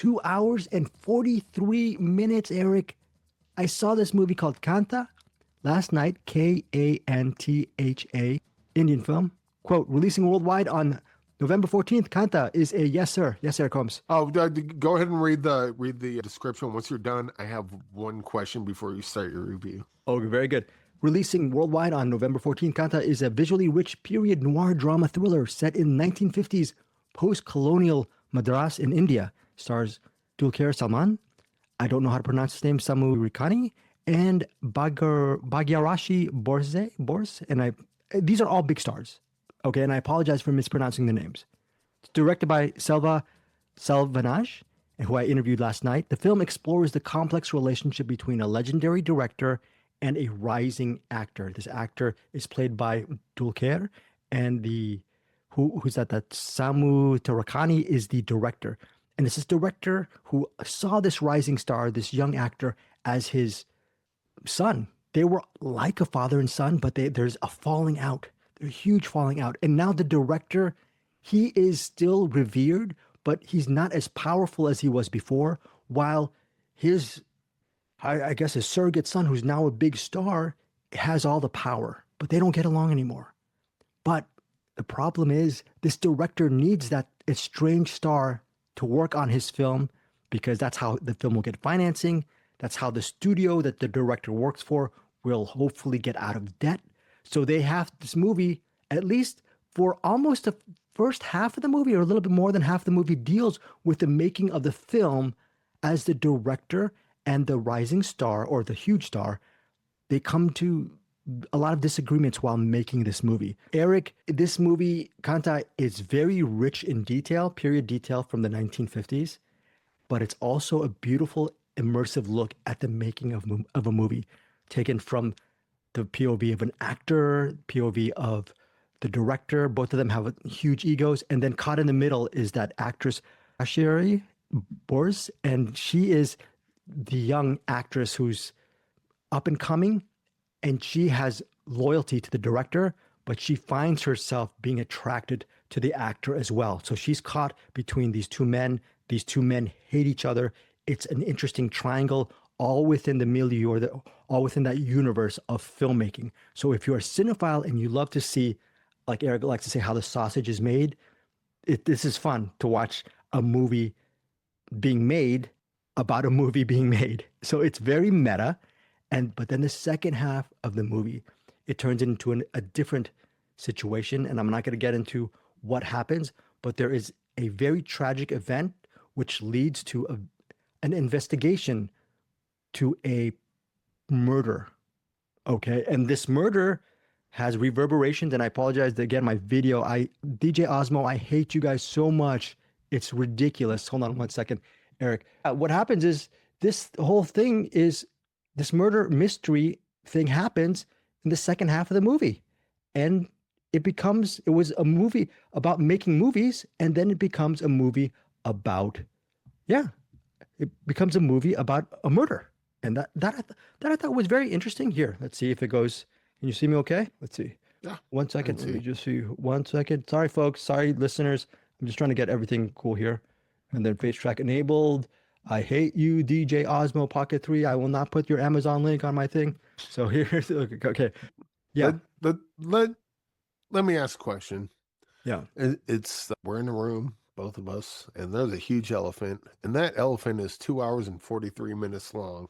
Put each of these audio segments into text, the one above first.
2 hours and 43 minutes, Eric. I saw this movie called Kaantha last night, Kantha, Indian film. Quote, releasing worldwide on November 14th, Canta is a yes, sir. Yes, sir, Combs. Oh, go ahead and read the description. Once you're done, I have one question before you start your review. Oh, very good. Releasing worldwide on November 14th, Canta is a visually rich period noir drama thriller set in 1950s post-colonial Madras in India. Stars Dulquer, Salmaan, I don't know how to pronounce his name, Samu Rikani, and Bhagyashri Borse, and these are all big stars. Okay, and I apologize for mispronouncing the names. It's directed by Selva Selvanaj, who I interviewed last night. The film explores the complex relationship between a legendary director and a rising actor. This actor is played by Dulquer, and who's that Samu Tarakani is the director. And it's this director who saw this rising star, this young actor, as his son. They were like a father and son, but there's a falling out. A huge falling out. And now the director, he is still revered, but he's not as powerful as he was before, while his, I guess his surrogate son, who's now a big star, has all the power, but they don't get along anymore. But the problem is this director needs that estranged star to work on his film, because that's how the film will get financing. That's how the studio that the director works for will hopefully get out of debt. So they have this movie, at least for almost the first half of the movie, or a little bit more than half the movie, deals with the making of the film as the director and the rising star, or the huge star, they come to a lot of disagreements while making this movie. Eric, this movie, Kaantha, is very rich in detail, period detail from the 1950s, but it's also a beautiful, immersive look at the making of a movie, taken from the POV of an actor, POV of the director. Both of them have huge egos. And then caught in the middle is that actress, Bhagyashri Borse, and she is the young actress who's up and coming, and she has loyalty to the director, but she finds herself being attracted to the actor as well. So she's caught between these two men. These two men hate each other. It's an interesting triangle, all within the milieu, or all within that universe of filmmaking. So if you're a cinephile and you love to see, like Eric likes to say, how the sausage is made, this is fun to watch a movie being made about a movie being made. So it's very meta. But then the second half of the movie, it turns into a different situation. And I'm not going to get into what happens, but there is a very tragic event which leads to an investigation to a murder. Okay. And this murder has reverberations. And I apologize again, my video, DJ Osmo, I hate you guys so much. It's ridiculous. Hold on one second, Eric. What happens is this whole thing is, this murder mystery thing happens in the second half of the movie. And it was a movie about making movies. And then it becomes a movie about, it becomes a movie about a murder. And that I thought was very interesting. Here, let's see if it goes. Can you see me okay? Let's see. Yeah. 1 second. Let me just see. 1 second. Sorry, folks. Sorry, listeners. I'm just trying to get everything cool here. And then face track enabled. I hate you, DJ Osmo Pocket 3. I will not put your Amazon link on my thing. So here's, okay. Yeah. Let me ask a question. Yeah. We're in a room, both of us, and there's a huge elephant, and that elephant is 2 hours and 43 minutes long.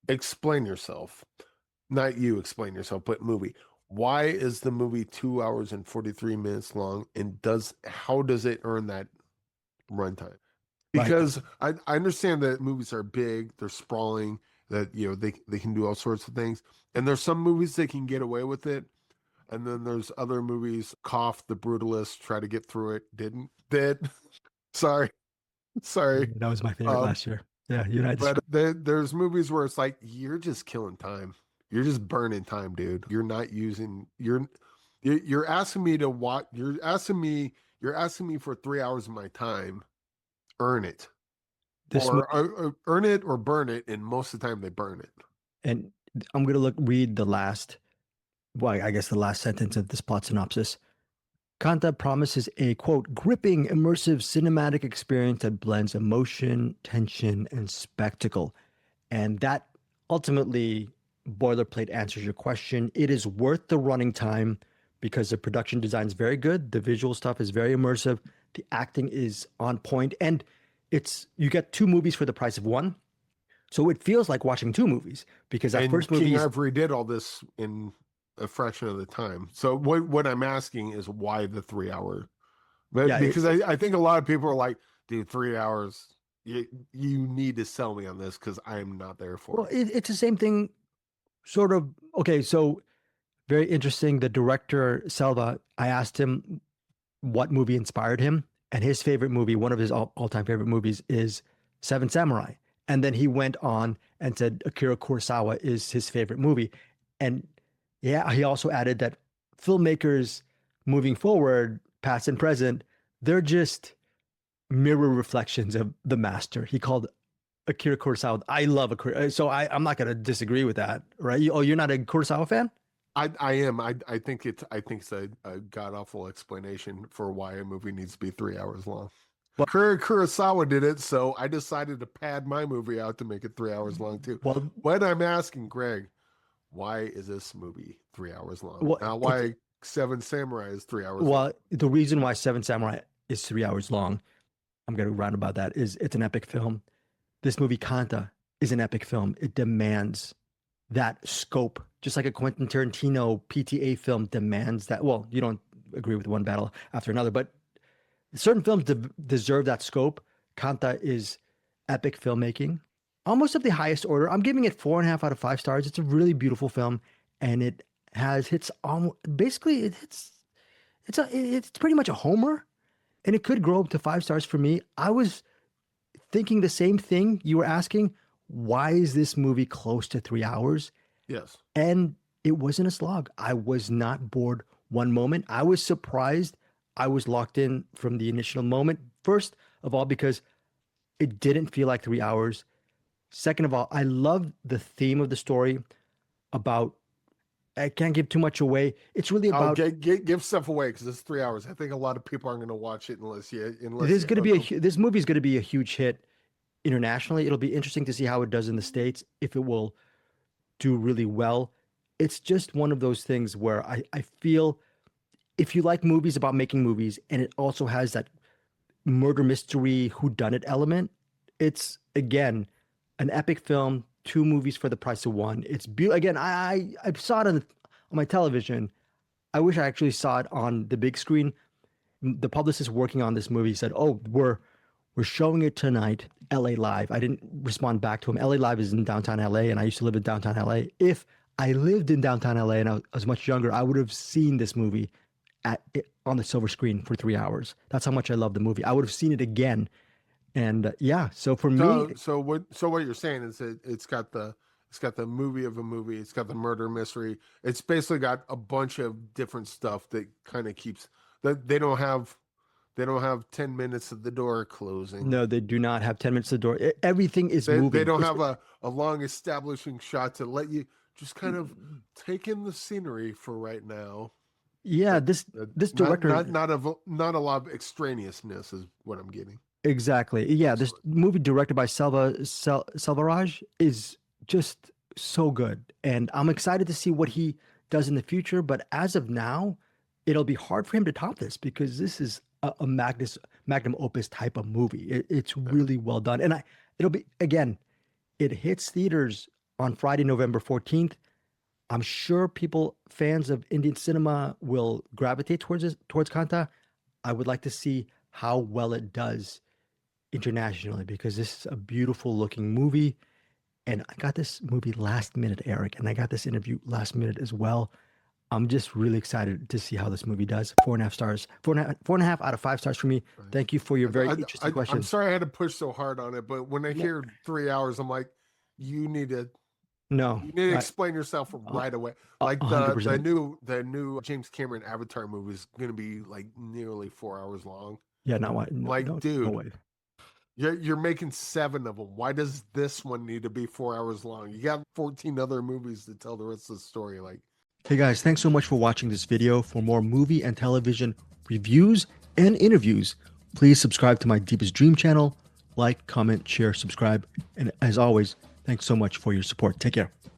Explain yourself. Not you explain yourself, but movie. Why is the movie 2 hours and 43 minutes long, and how does it earn that runtime? Because right. I understand that movies are big, they're sprawling, that they can do all sorts of things. And there's some movies they can get away with it. And then there's other movies, Cough, The Brutalist, try to get through it, did. Sorry. That was my favorite last year. Yeah, But there's movies where it's like, you're just killing time. You're just burning time, dude. You're not using you're asking me to watch, you're asking me for 3 hours of my time. Earn it. Earn it or burn it, and most of the time they burn it. And I'm going to read the last sentence of this plot synopsis. Canta promises a, quote, gripping, immersive cinematic experience that blends emotion, tension, and spectacle. And that ultimately boilerplate answers your question. It is worth the running time because the production design is very good. The visual stuff is very immersive. The acting is on point, and you get two movies for the price of one. So it feels like watching two movies because that And first movie King is, Ivory did all this in a fraction of the time. So what I'm asking is why the 3 hour? But yeah, because I think a lot of people are like, dude, 3 hours. You need to sell me on this because I am not there for well, it. it's the same thing, sort of. Okay, so very interesting. The director Selva, I asked him what movie inspired him, and his favorite movie, one of his all-time favorite movies, is Seven Samurai. And then he went on and said Akira Kurosawa is his favorite movie. And yeah, he also added that filmmakers moving forward, past and present, they're just mirror reflections of the master. He called Akira Kurosawa. I love Akira, so I'm not going to disagree with that, right? Oh, you're not a Kurosawa fan? I am. I think it's a god awful explanation for why a movie needs to be 3 hours long. Well, Kurosawa did it, so I decided to pad my movie out to make it 3 hours long too. well, What I'm asking, Greg, why is this movie 3 hours long? well, Now, it's why Seven Samurai is 3 hours long? well, the reason why Seven Samurai is 3 hours long, I'm going to round about that, is it's an epic film. This movie, Kaantha, is an epic film. It demands that scope, just like a Quentin Tarantino PTA film demands that. Well, you don't agree with one battle after another, but certain films deserve that scope. Kaantha is epic filmmaking, almost of the highest order. I'm giving it 4.5 out of 5 stars. It's a really beautiful film, and it hits almost basically it's pretty much a homer, and it could grow up to 5 stars for me. I was thinking the same thing you were asking. Why is this movie close to 3 hours? Yes. And it wasn't a slog. I was not bored one moment. I was surprised. I was locked in from the initial moment. First of all, because it didn't feel like 3 hours. Second of all, I love the theme of the story about, I can't give too much away. It's really about, give stuff away because it's 3 hours. I think a lot of people aren't going to watch it unless this movie is going to be a huge hit internationally. It'll be interesting to see how it does in the States, if it will do really well. It's just one of those things where I feel if you like movies about making movies and it also has that murder mystery whodunit element, it's again an epic film, two movies for the price of one. It's beautiful. Again, I saw it on my television. I wish I actually saw it on the big screen. The publicist working on this movie said, "Oh, we're showing it tonight, LA Live." I didn't respond back to him. LA Live is in downtown LA, and I used to live in downtown LA. If I lived in downtown LA and I was much younger, I would have seen this movie on the silver screen for 3 hours. That's how much I love the movie. I would have seen it again. And yeah, so for me, So what you're saying is that it's got the movie of a movie. It's got the murder mystery. It's basically got a bunch of different stuff that kind of keeps that they don't have 10 minutes of the door closing. no, they do not have 10 minutes to the door. Everything is moving. They don't have a long establishing shot to let you just kind of take in the scenery for right now. Yeah, this director, not a lot of extraneousness is what I'm getting. exactly. Yeah, this movie directed by Selvaraj is just so good, and I'm excited to see what he does in the future. But as of now, it'll be hard for him to top this because this is a magnum opus type of movie. It's really well done, and it'll be again. It hits theaters on Friday, November 14th. I'm sure fans of Indian cinema will gravitate towards Kanta. I would like to see how well it does internationally because this is a beautiful looking movie. And I got this movie last minute, Eric, and I got this interview last minute as well. I'm just really excited to see how this movie does. 4.5 stars, 4.5 out of 5 stars for me. Right. Thank you for your very interesting question. I'm sorry I had to push so hard on it, but when I hear 3 hours, I'm like, you need to explain yourself right away. Like the new James Cameron Avatar movie is going to be like nearly 4 hours long. Yeah, not why. Dude, no way. You're making 7 of them. Why does this one need to be 4 hours long? You got 14 other movies to tell the rest of the story. Like, hey guys, thanks so much for watching this video. For more movie and television reviews, and interviews, please subscribe to my Deepest Dream channel. Like, comment, share, subscribe. And as always, thanks so much for your support. Take care.